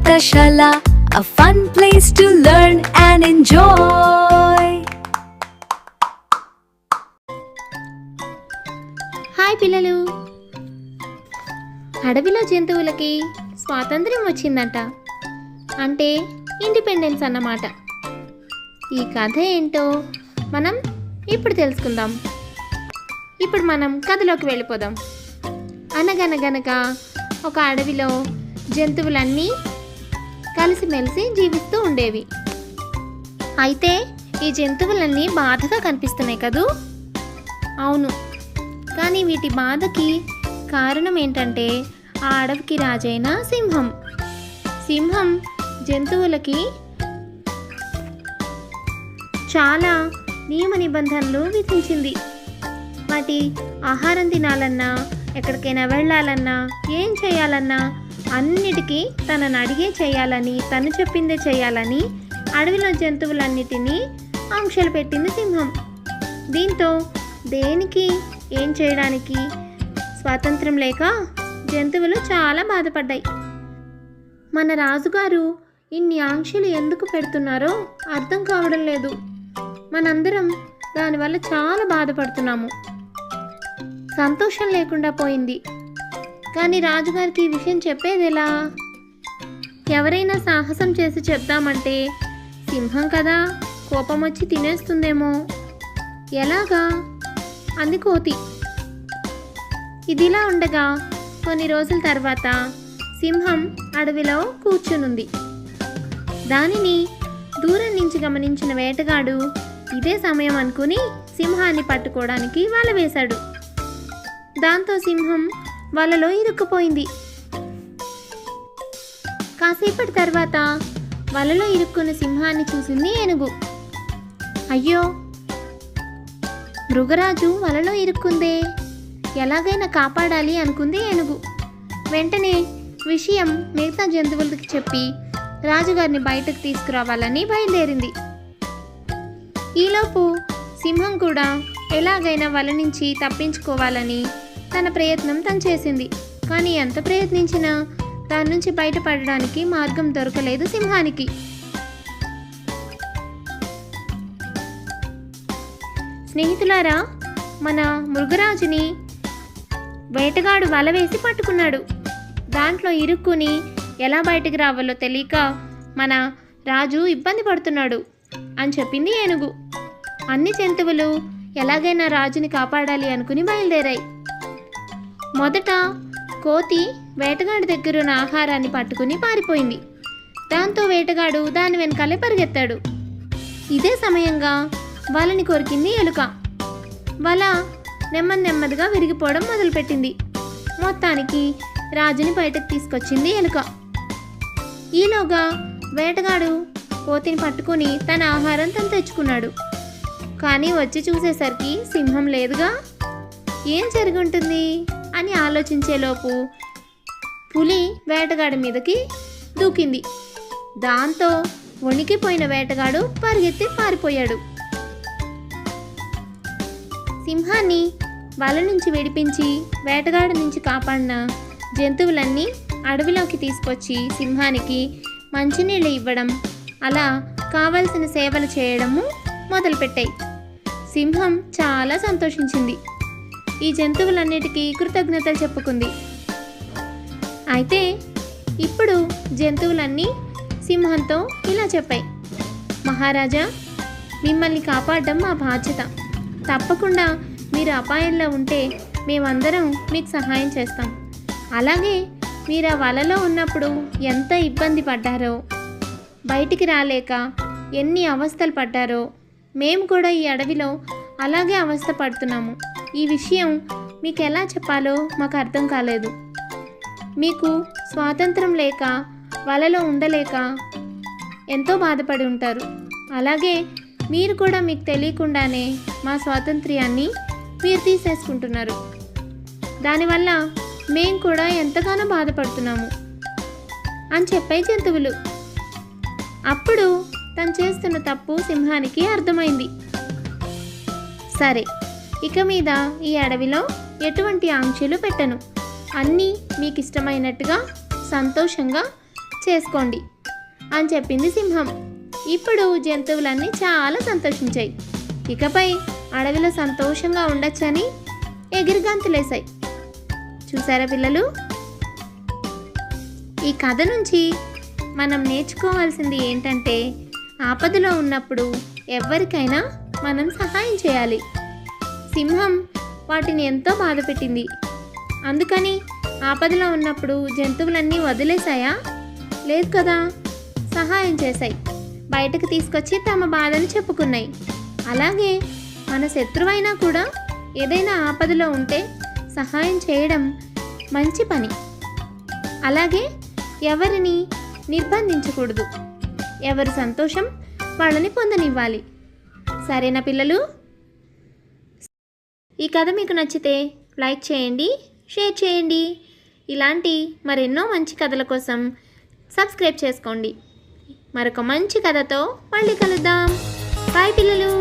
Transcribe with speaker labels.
Speaker 1: Pathashala, a fun place to learn and enjoy.
Speaker 2: Hi పిల్లలు, అడవిలో జంతువులకి స్వాతంత్ర్యం వచ్చిందంట. అంటే ఇండిపెండెన్స్ అన్నమాట. ఈ కథ ఏంటో మనం ఇప్పుడు తెలుసుకుందాం. ఇప్పుడు మనం కథలోకి వెళ్ళిపోదాం. అనగనగనగా ఒక అడవిలో జంతువులన్నీ కలిసిమెలిసి జీవిస్తూ ఉండేవి. అయితే ఈ జంతువులన్నీ బాధగా కనిపిస్తున్నాయి కదూ? అవును, కానీ వీటి బాధకి కారణం ఏంటంటే ఆ అడవికి రాజైన సింహం. సింహం జంతువులకి చాలా నియమ నిబంధనలు విధించింది. వాటి ఆహారం తినాలన్నా, ఎక్కడికైనా వెళ్ళాలన్నా, ఏం చేయాలన్నా అన్నిటికీ తనని అడిగే చేయాలని, తను చెప్పిందే చేయాలని అడవిలో జంతువులన్నిటినీ ఆంక్షలు పెట్టింది సింహం. దీంతో దేనికి ఏం చేయడానికి స్వాతంత్రం లేక జంతువులు చాలా బాధపడ్డాయి. మన రాజుగారు ఇన్ని ఆంక్షలు ఎందుకు పెడుతున్నారో అర్థం కావడం లేదు. మనందరం దానివల్ల చాలా బాధపడుతున్నాము. సంతోషం లేకుండా పోయింది. కానీ రాజుగారికి ఈ విషయం చెప్పేది ఎలా? ఎవరైనా సాహసం చేసి చెప్దామంటే సింహం కదా, కోపం వచ్చి తినేస్తుందేమో. ఎలాగా? అంది కోతి. ఇదిలా ఉండగా కొన్ని రోజుల తర్వాత సింహం అడవిలో కూర్చునుంది. దానిని దూరం నుంచి గమనించిన వేటగాడు ఇదే సమయం అనుకుని సింహాన్ని పట్టుకోవడానికి వల వేశాడు. దాంతో సింహం వలలో ఇరుక్కుపోయింది. కాసేపటి తర్వాత వలలో ఇరుక్కున్న సింహాన్ని చూసింది ఏనుగు. అయ్యో, మృగరాజు వలలో ఇరుక్కుందే, ఎలాగైనా కాపాడాలి అనుకుంది ఏనుగు. వెంటనే విషయం మిగతా జంతువులకి చెప్పి రాజుగారిని బయటకు తీసుకురావాలని బయలుదేరింది. ఈలోపు సింహం కూడా ఎలాగైనా వల నుంచి తప్పించుకోవాలని తన ప్రయత్నం తను చేసింది. కానీ ఎంత ప్రయత్నించినా దాని నుంచి బయటపడడానికి మార్గం దొరకలేదు సింహానికి. స్నేహితులారా, మన మృగరాజుని వేటగాడు వల వేసి పట్టుకున్నాడు. దాంట్లో ఇరుక్కుని ఎలా బయటకు రావాలో తెలియక మన రాజు ఇబ్బంది పడుతున్నాడు అని చెప్పింది ఏనుగు. అన్ని జంతువులు ఎలాగైనా రాజుని కాపాడాలి అనుకుని బయలుదేరాయి. మొదట కోతి వేటగాడి దగ్గరున్న ఆహారాన్ని పట్టుకుని పారిపోయింది. దాంతో వేటగాడు దాని వెనకాలే పరిగెత్తాడు. ఇదే సమయంగా వలని కొరికింది ఎలుక. వల నెమ్మదిగా విరిగిపోవడం మొదలుపెట్టింది. మొత్తానికి రాజుని బయటకు తీసుకొచ్చింది ఎలుక. ఈలోగా వేటగాడు కోతిని పట్టుకుని తన ఆహారం తను తెచ్చుకున్నాడు. కానీ వచ్చి చూసేసరికి సింహం లేదుగా. ఏం జరుగుంటుంది అని ఆలోచించేలోపు పులి వేటగాడి మీదకి దూకింది. దాంతో వణికిపోయిన వేటగాడు పరిగెత్తి పారిపోయాడు. సింహాన్ని వల నుంచి విడిపించి వేటగాడి నుంచి కాపాడిన జంతువులన్నీ అడవిలోకి తీసుకొచ్చి సింహానికి మంచినీళ్ళు ఇవ్వడం, అలా కావలసిన సేవలు చేయడము మొదలుపెట్టాయి. సింహం చాలా సంతోషించింది. ఈ జంతువులన్నిటికీ కృతజ్ఞతలు చెప్పుకుంది. అయితే ఇప్పుడు జంతువులన్నీ సింహంతో ఇలా చెప్పాయి: మహారాజా, మిమ్మల్ని కాపాడడం మా బాధ్యత. తప్పకుండా మీరు అపాయంలో ఉంటే మేమందరం మీకు సహాయం చేస్తాం. అలాగే మీరు ఆ వలలో ఉన్నప్పుడు ఎంత ఇబ్బంది పడ్డారో, బయటికి రాలేక ఎన్ని అవస్థలు పడ్డారో, మేము కూడా ఈ అడవిలో అలాగే అవస్థ పడుతున్నాము. ఈ విషయం మీకు ఎలా చెప్పాలో మాకు అర్థం కాలేదు. మీకు స్వాతంత్రం లేక, వలలో ఉండలేక ఎంతో బాధపడి ఉంటారు. అలాగే మీరు కూడా మీకు తెలియకుండానే మా స్వాతంత్ర్యాన్ని మీరు తీసేసుకుంటున్నారు. దానివల్ల మేము కూడా ఎంతగానో బాధపడుతున్నాము అని చెప్పాయి జంతువులు. అప్పుడు తను చేస్తున్న తప్పు సింహానికి అర్థమైంది. సరే, ఇక మీద ఈ అడవిలో ఎటువంటి ఆంక్షలు పెట్టను. అన్నీ మీకు ఇష్టమైనట్టుగా సంతోషంగా చేసుకోండి అని చెప్పింది సింహం. ఇప్పుడు జంతువులన్నీ చాలా సంతోషించాయి. ఇకపై అడవిలో సంతోషంగా ఉండొచ్చని ఎగిరిగంతులేశాయి. చూసారా పిల్లలు? ఈ కథ నుంచి మనం నేర్చుకోవాల్సింది ఏంటంటే, ఆపదలో ఉన్నప్పుడు ఎవరికైనా మనం సహాయం చేయాలి. సింహం వాటిని ఎంతో బాధ పెట్టింది. అందుకని ఆపదలో ఉన్నప్పుడు జంతువులన్నీ వదిలేశాయా? లేదు కదా, సహాయం చేశాయి. బయటకు తీసుకొచ్చి తమ బాధను చెప్పుకున్నాయి. అలాగే మన శత్రువైనా కూడా ఏదైనా ఆపదలో ఉంటే సహాయం చేయడం మంచి పని. అలాగే ఎవరిని నిర్బంధించకూడదు. ఎవరి సంతోషం వాళ్ళని పొందనివ్వాలి. సరేనా పిల్లలు? ఈ కథ మీకు నచ్చితే లైక్ చేయండి, షేర్ చేయండి. ఇలాంటి మరెన్నో మంచి కథల కోసం సబ్స్క్రైబ్ చేసుకోండి. మరొక మంచి కథతో మళ్ళీ కలుద్దాం. బాయ్ పిల్లలు.